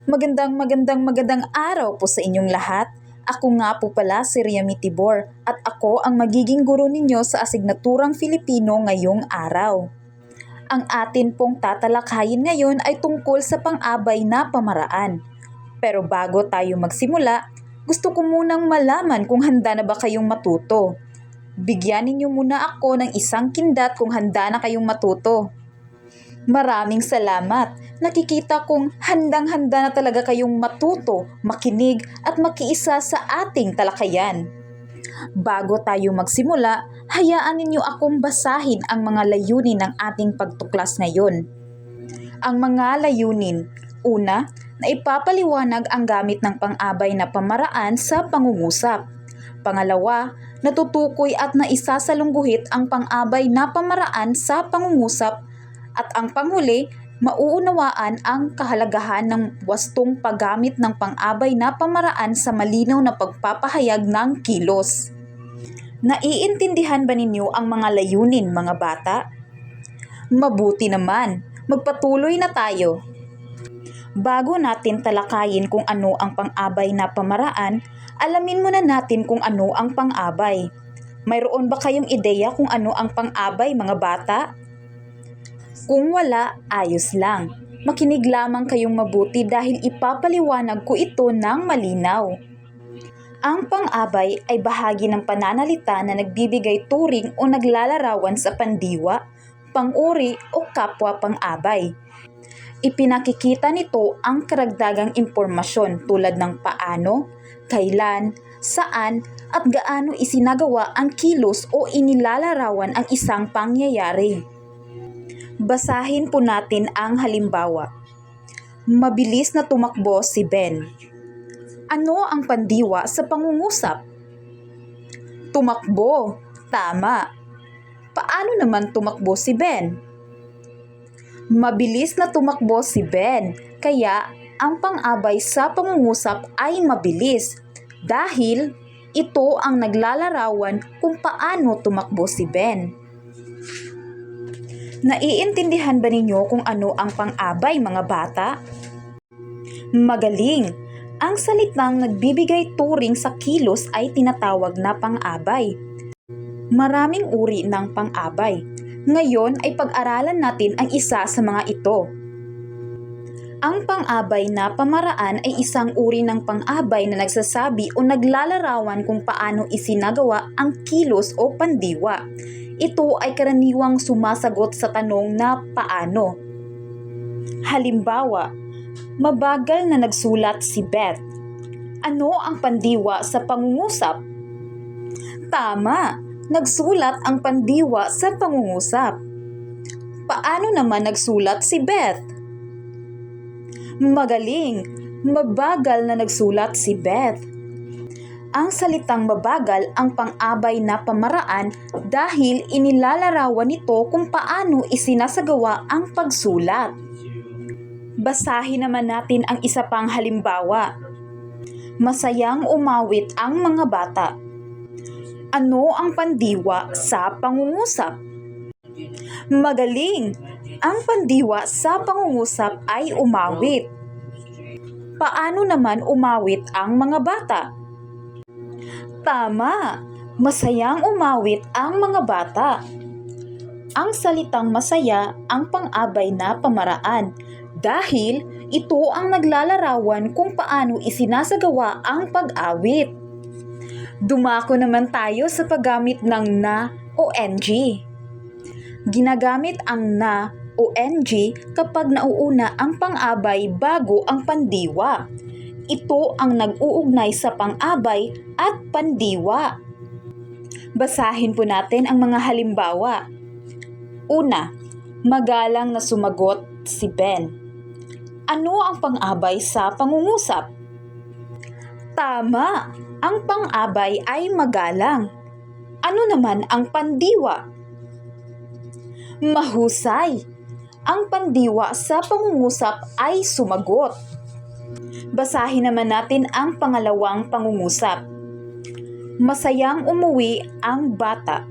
Magandang araw po sa inyong lahat. Ako nga po pala si Riami Tibor at ako ang magiging guro ninyo sa asignaturang Filipino ngayong araw. Ang atin pong tatalakayin ngayon ay tungkol sa pang-abay na pamaraan. Pero bago tayo magsimula, gusto ko munang malaman kung handa na ba kayong matuto. Bigyan ninyo muna ako ng isang kindat kung handa na kayong matuto. Maraming salamat. Nakikita kong handang-handa na talaga kayong matuto, makinig at makiisa sa ating talakayan. Bago tayo magsimula, hayaan ninyo akong basahin ang mga layunin ng ating pagtuklas ngayon. Ang mga layunin. Una, na ipapaliwanag ang gamit ng pang-abay na pamaraan sa pangungusap. Pangalawa, natutukoy at naisasalungguhit ang pang-abay na pamaraan sa pangungusap. At ang panghuli, mauunawaan ang kahalagahan ng wastong paggamit ng pang-abay na pamaraan sa malinaw na pagpapahayag ng kilos. Naiintindihan ba ninyo ang mga layunin, mga bata? Mabuti naman, magpatuloy na tayo. Bago natin talakayin kung ano ang pang-abay na pamaraan, alamin muna natin kung ano ang pang-abay. Mayroon ba kayong ideya kung ano ang pang-abay, mga bata? Kung wala, ayos lang. Makinig lamang kayong mabuti dahil ipapaliwanag ko ito ng malinaw. Ang pang-abay ay bahagi ng pananalita na nagbibigay turing o naglalarawan sa pandiwa, pang-uri o kapwa pang-abay. Ipinakikita nito ang karagdagang impormasyon tulad ng paano, kailan, saan at gaano isinagawa ang kilos o inilalarawan ang isang pangyayari. Basahin po natin ang halimbawa. Mabilis na tumakbo si Ben. Ano ang pandiwa sa pangungusap? Tumakbo. Tama. Paano naman tumakbo si Ben? Mabilis na tumakbo si Ben, kaya ang pang-abay sa pangungusap ay mabilis dahil ito ang naglalarawan kung paano tumakbo si Ben. Naiintindihan ba ninyo kung ano ang pang-abay, mga bata? Magaling! Ang salitang nagbibigay turing sa kilos ay tinatawag na pang-abay. Maraming uri ng pang-abay. Ngayon ay pag-aralan natin ang isa sa mga ito. Ang pang-abay na pamaraan ay isang uri ng pang-abay na nagsasabi o naglalarawan kung paano isinagawa ang kilos o pandiwa. Ito ay karaniwang sumasagot sa tanong na paano. Halimbawa, mabagal na nagsulat si Beth. Ano ang pandiwa sa pangungusap? Tama, nagsulat ang pandiwa sa pangungusap. Paano naman nagsulat si Beth? Magaling, mabagal na nagsulat si Beth. Ang salitang mabagal ang pang-abay na pamaraan dahil inilalarawan nito kung paano isinasagawa ang pagsulat. Basahin naman natin ang isa pang halimbawa. Masayang umawit ang mga bata. Ano ang pandiwa sa pangungusap? Magaling! Ang pandiwa sa pangungusap ay umawit. Paano naman umawit ang mga bata? Tama! Masayang umawit ang mga bata. Ang salitang masaya ang pang-abay na pamaraan dahil ito ang naglalarawan kung paano isinasagawa ang pag-awit. Dumako naman tayo sa paggamit ng na o ng. Ginagamit ang na o ng kapag nauuna ang pang-abay bago ang pandiwa. Ito ang nag-uugnay sa pang-abay at pandiwa. Basahin po natin ang mga halimbawa. Una, magalang na sumagot si Ben. Ano ang pang-abay sa pangungusap? Tama, ang pang-abay ay magalang. Ano naman ang pandiwa? Mahusay, ang pandiwa sa pangungusap ay sumagot. Basahin naman natin ang pangalawang pangungusap. Masayang umuwi ang bata.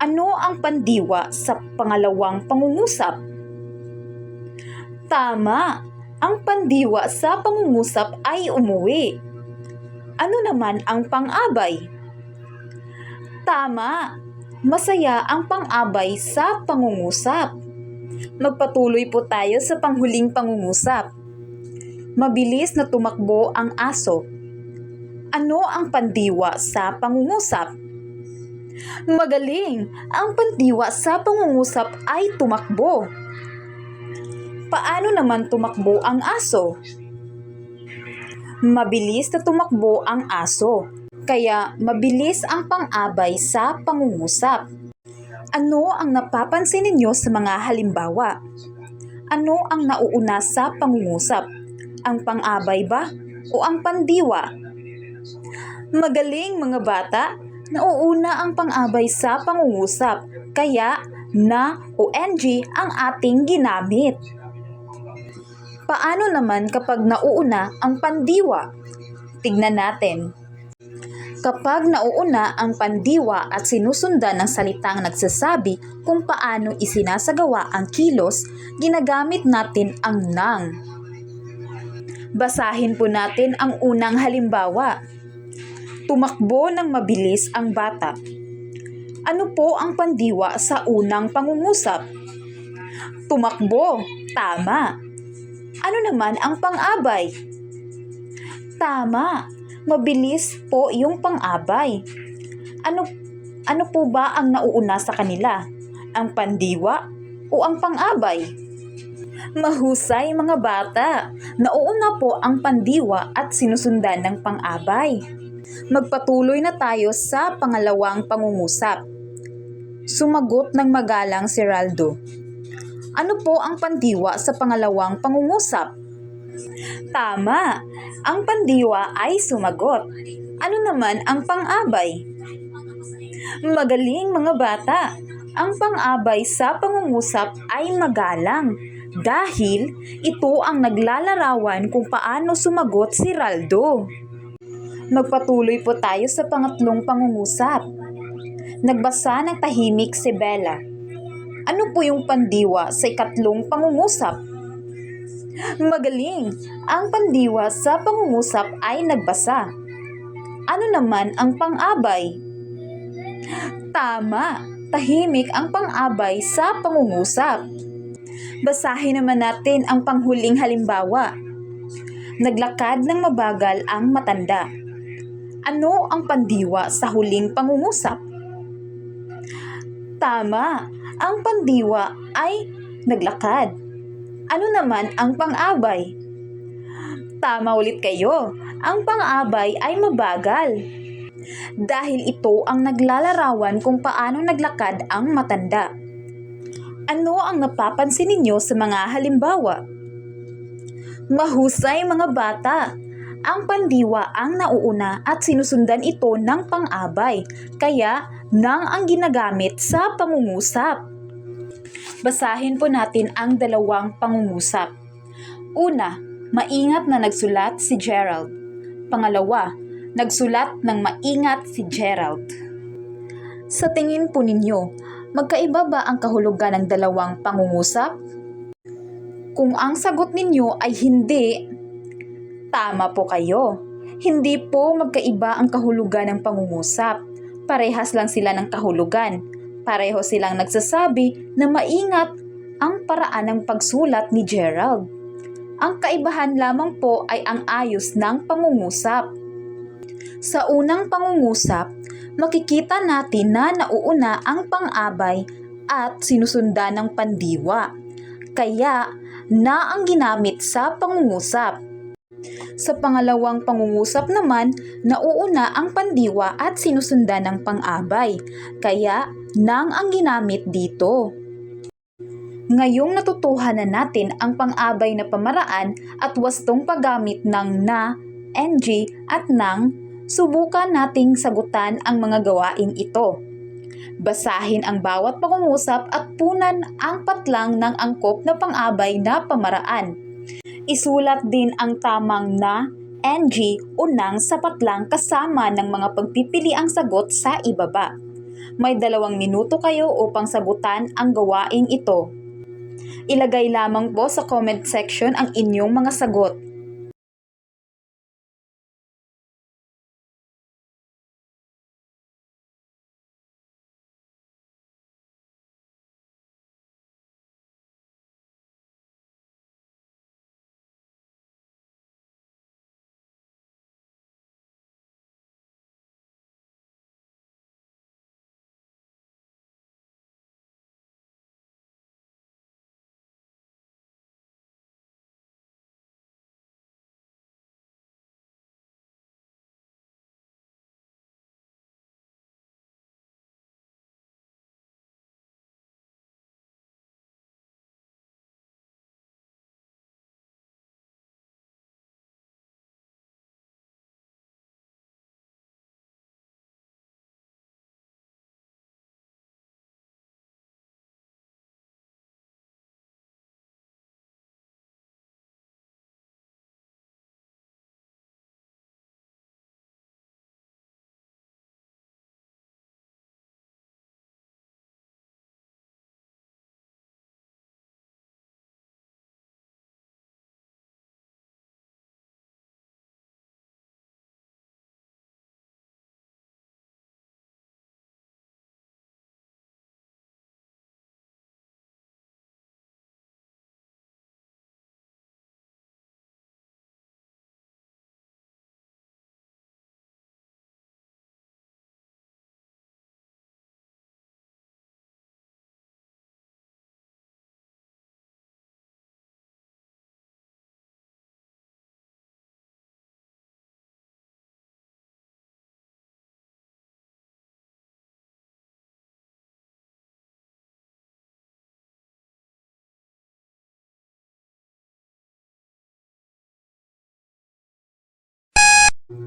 Ano ang pandiwa sa pangalawang pangungusap? Tama! Ang pandiwa sa pangungusap ay umuwi. Ano naman ang pang-abay? Tama! Masaya ang pang-abay sa pangungusap. Magpatuloy po tayo sa panghuling pangungusap. Mabilis na tumakbo ang aso. Ano ang pandiwa sa pangungusap? Magaling! Ang pandiwa sa pangungusap ay tumakbo. Paano naman tumakbo ang aso? Mabilis na tumakbo ang aso, kaya mabilis ang pang-abay sa pangungusap. Ano ang napapansin ninyo sa mga halimbawa? Ano ang nauuna sa pangungusap? Ang pang-abay ba o ang pandiwa? Magaling mga bata! Nauuna ang pang-abay sa pangungusap, kaya na o ing ang ating ginamit. Paano naman kapag nauuna ang pandiwa? Tignan natin. Kapag nauuna ang pandiwa at sinusundan ng salitang nagsasabi kung paano isinasagawa ang kilos, ginagamit natin ang nang. Basahin po natin ang unang halimbawa. Tumakbo ng mabilis ang bata. Ano po ang pandiwa sa unang pangungusap? Tumakbo. Tama. Ano naman ang pang-abay? Tama. Mabilis po yung pang-abay. Ano po ba ang nauuna sa kanila? Ang pandiwa o ang pang-abay? Mahusay mga bata! Nauuna po ang pandiwa at sinusundan ng pang-abay. Magpatuloy na tayo sa pangalawang pangungusap. Sumagot ng magalang si Raldo. Ano po ang pandiwa sa pangalawang pangungusap? Tama! Ang pandiwa ay sumagot. Ano naman ang pang-abay? Magaling mga bata! Ang pang-abay sa pangungusap ay magalang dahil ito ang naglalarawan kung paano sumagot si Raldo. Magpatuloy po tayo sa pangatlong pangungusap. Nagbasa ng tahimik si Bella. Ano po yung pandiwa sa ikatlong pangungusap? Magaling! Ang pandiwa sa pangungusap ay nagbasa. Ano naman ang pang-abay? Tama! Tahimik ang pang-abay sa pangungusap. Basahin naman natin ang panghuling halimbawa. Naglakad ng mabagal ang matanda. Ano ang pandiwa sa huling pangungusap? Tama! Ang pandiwa ay naglakad. Ano naman ang pang-abay? Tama ulit kayo. Ang pang-abay ay mabagal. Dahil ito ang naglalarawan kung paano naglakad ang matanda. Ano ang napapansin ninyo sa mga halimbawa? Mahusay mga bata! Ang pandiwa ang nauuna at sinusundan ito ng pang-abay, kaya nang ang ginagamit sa pangungusap. Basahin po natin ang dalawang pangungusap. Una, maingat na nagsulat si Gerald. Pangalawa, nagsulat ng maingat si Gerald. Sa tingin po ninyo, magkaiba ba ang kahulugan ng dalawang pangungusap? Kung ang sagot ninyo ay hindi, tama po kayo. Hindi po magkaiba ang kahulugan ng pangungusap. Parehas lang sila ng kahulugan. Pareho silang nagsasabi na maingat ang paraan ng pagsulat ni Gerald. Ang kaibahan lamang po ay ang ayos ng pangungusap. Sa unang pangungusap, makikita natin na nauuna ang pang-abay at sinusundan ng pandiwa. Kaya na ang ginamit sa pangungusap. Sa pangalawang pangungusap naman, nauuna ang pandiwa at sinusundan ng pang-abay, kaya nang ang ginamit dito. Ngayong natutuhanan natin ang pang-abay na pamaraan at wastong paggamit ng na, ing at nang, subukan nating sagutan ang mga gawaing ito. Basahin ang bawat pangungusap at punan ang patlang ng angkop na pang-abay na pamaraan. Isulat din ang tamang na, ing o nang sa patlang kasama ng mga pagpipiliang sagot sa ibaba. May 2 minuto kayo upang sagutan ang gawaing ito. Ilagay lamang po sa comment section ang inyong mga sagot.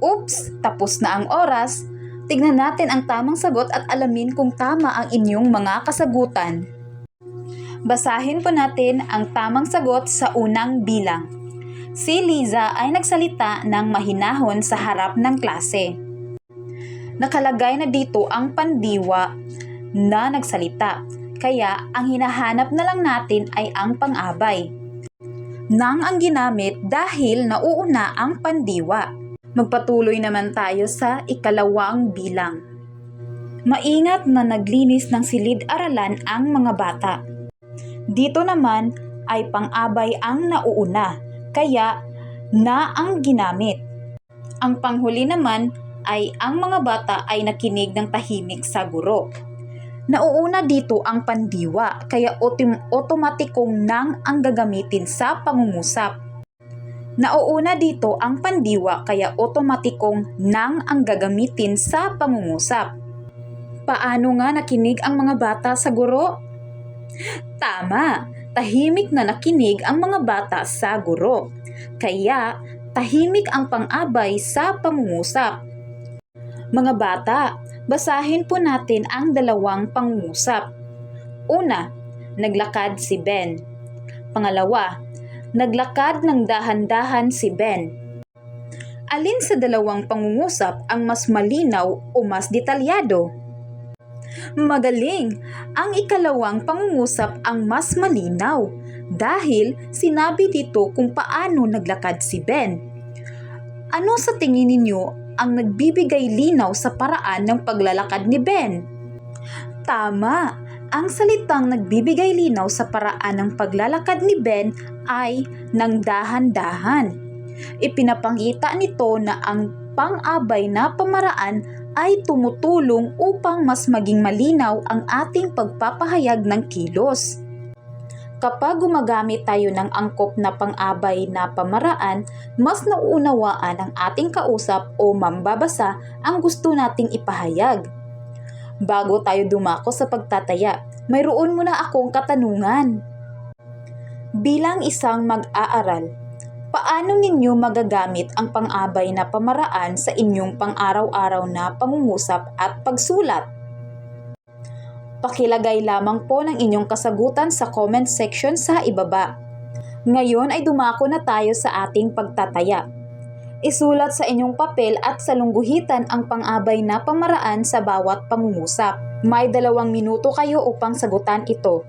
Oops! Tapos na ang oras. Tignan natin ang tamang sagot at alamin kung tama ang inyong mga kasagutan. Basahin po natin ang tamang sagot sa unang bilang. Si Liza ay nagsalita ng mahinahon sa harap ng klase. Nakalagay na dito ang pandiwa na nagsalita, kaya ang hinahanap na lang natin ay ang pang-abay. Nang ang ginamit dahil nauuna ang pandiwa. Magpatuloy naman tayo sa ikalawang bilang. Maingat na naglinis ng silid-aralan ang mga bata. Dito naman ay pang-abay ang nauuna, kaya na ang ginamit. Ang panghuli naman ay ang mga bata ay nakinig ng tahimik sa guro. Nauuna dito ang pandiwa, kaya otomatikong nang ang gagamitin sa pangungusap. Nauuna dito ang pandiwa, kaya otomatikong nang ang gagamitin sa pangungusap. Paano nga nakinig ang mga bata sa guro? Tama! Tahimik na nakinig ang mga bata sa guro. Kaya tahimik ang pang-abay sa pangungusap. Mga bata, basahin po natin ang dalawang pangungusap. Una, naglakad si Ben. Pangalawa, naglakad ng dahan-dahan si Ben. Alin sa dalawang pangungusap ang mas malinaw o mas detalyado? Magaling! Ang ikalawang pangungusap ang mas malinaw dahil sinabi dito kung paano naglakad si Ben. Ano sa tingin ninyo ang nagbibigay linaw sa paraan ng paglalakad ni Ben? Tama! Ang salitang nagbibigay linaw sa paraan ng paglalakad ni Ben ay ng dahan-dahan. Ipinapangita nito na ang pang-abay na pamaraan ay tumutulong upang mas maging malinaw ang ating pagpapahayag ng kilos. Kapag gumagamit tayo ng angkop na pang-abay na pamaraan, mas nauunawaan ng ating kausap o mambabasa ang gusto nating ipahayag. Bago tayo dumako sa pagtataya, mayroon muna akong katanungan. Bilang isang mag-aaral, paano ninyo magagamit ang pang-abay na pamaraan sa inyong pang-araw-araw na pangungusap at pagsulat? Pakilagay lamang po ng inyong kasagutan sa comment section sa ibaba. Ngayon ay dumako na tayo sa ating pagtataya. Isulat sa inyong papel at salungguhitan ang pang-abay na pamaraan sa bawat pangungusap. May 2 minuto kayo upang sagutan ito.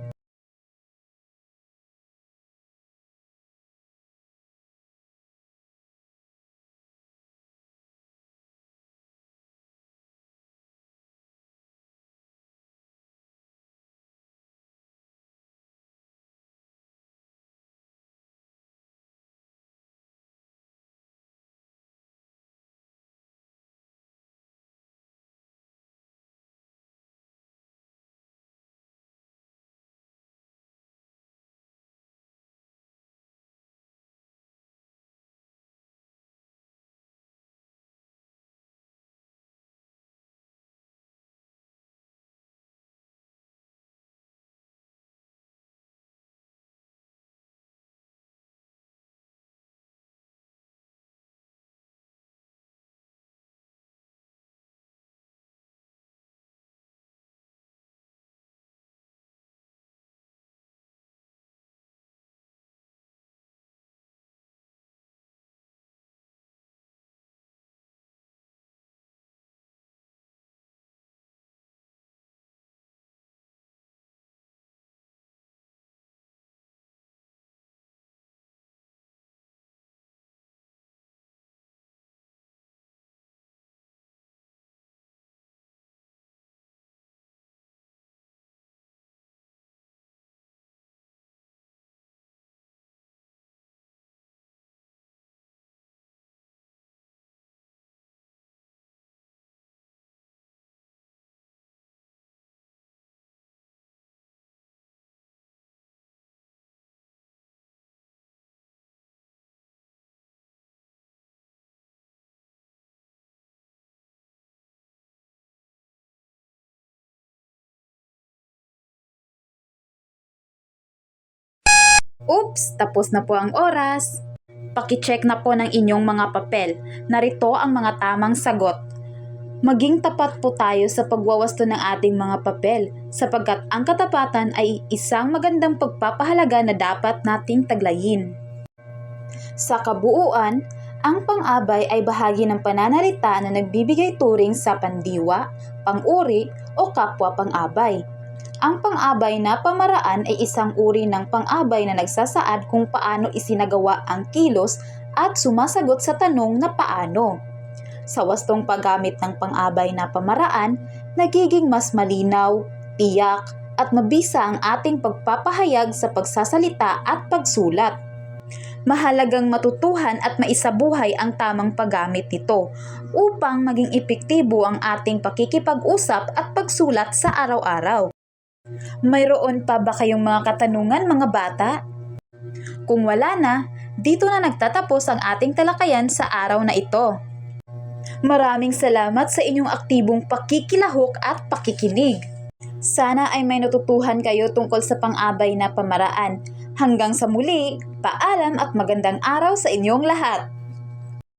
Oops, tapos na po ang oras. Pakicheck na po ng inyong mga papel. Narito ang mga tamang sagot. Maging tapat po tayo sa pagwawasto ng ating mga papel sapagkat ang katapatan ay isang magandang pagpapahalaga na dapat nating taglayin. Sa kabuuan, ang pang-abay ay bahagi ng pananalita na nagbibigay turing sa pandiwa, pang-uri o kapwa pang-abay. Ang pang-abay na pamaraan ay isang uri ng pang-abay na nagsasaad kung paano isinagawa ang kilos at sumasagot sa tanong na paano. Sa wastong paggamit ng pang-abay na pamaraan, nagiging mas malinaw, tiyak at mabisa ang ating pagpapahayag sa pagsasalita at pagsulat. Mahalagang matutuhan at maisabuhay ang tamang paggamit nito upang maging epektibo ang ating pakikipag-usap at pagsulat sa araw-araw. Mayroon pa ba kayong mga katanungan, mga bata? Kung wala na, dito na nagtatapos ang ating talakayan sa araw na ito. Maraming salamat sa inyong aktibong pakikilahok at pakikinig. Sana ay may natutuhan kayo tungkol sa pang-abay na pamaraan. Hanggang sa muli, paalam at magandang araw sa inyong lahat!